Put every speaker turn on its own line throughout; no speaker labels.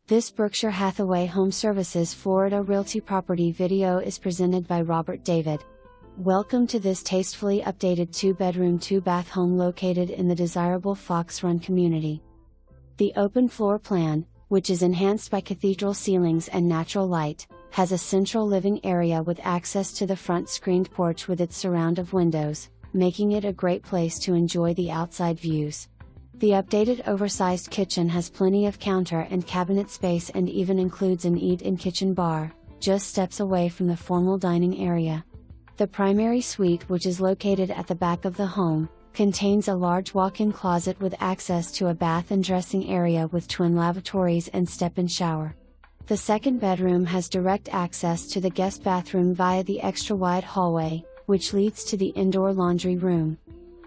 This Berkshire Hathaway HomeServices Florida Realty property video is presented by Robert David. Welcome to this tastefully updated 2-bedroom 2-bath home located in the desirable Fox Run community. The open floor plan, which is enhanced by cathedral ceilings and natural light, has a central living area with access to the front screened porch with its surround of windows, making it a great place to enjoy the outside views. The updated oversized kitchen has plenty of counter and cabinet space and even includes an eat-in kitchen bar, just steps away from the formal dining area. The primary suite, which is located at the back of the home, contains a large walk-in closet with access to a bath and dressing area with twin lavatories and step-in shower. The second bedroom has direct access to the guest bathroom via the extra-wide hallway, which leads to the indoor laundry room.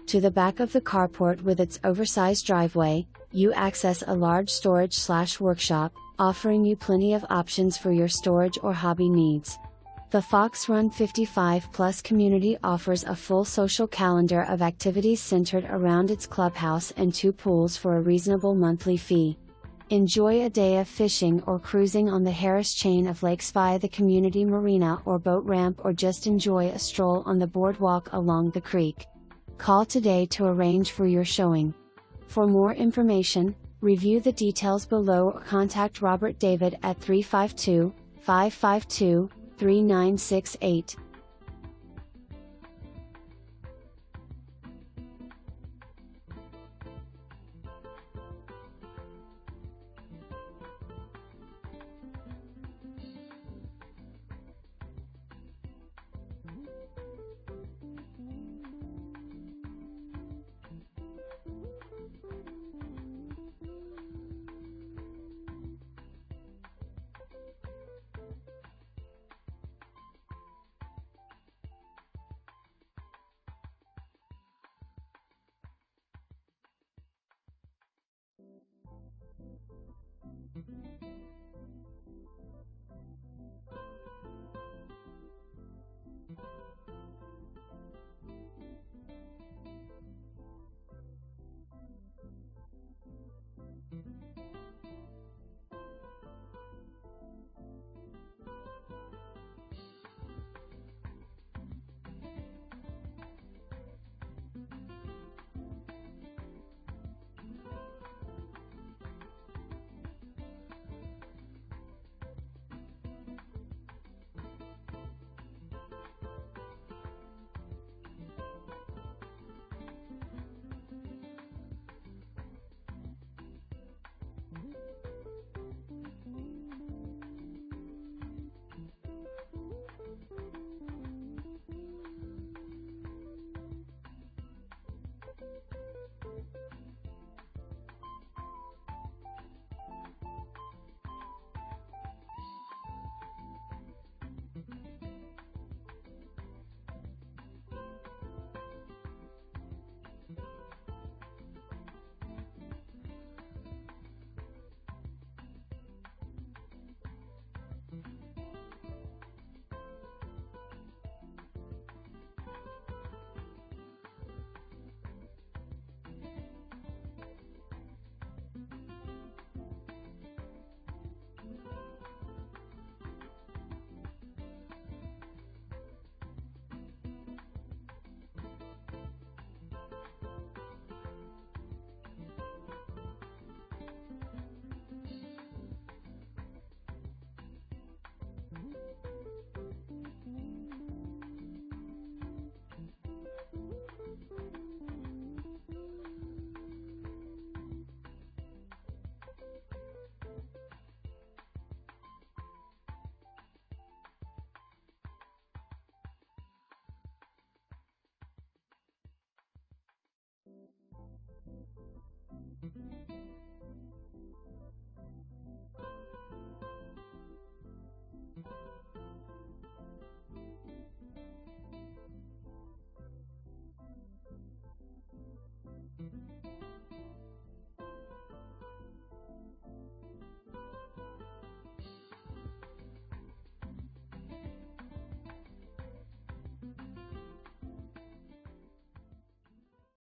To the back of the carport with its oversized driveway, you access a large storage/workshop, offering you plenty of options for your storage or hobby needs. The Fox Run 55+ community offers a full social calendar of activities centered around its clubhouse and 2 pools for a reasonable monthly fee. Enjoy a day of fishing or cruising on the Harris chain of lakes via the community marina or boat ramp, or just enjoy a stroll on the boardwalk along the creek. Call today to arrange for your showing. For more information, review the details below or contact Robert David at 352-552-3968.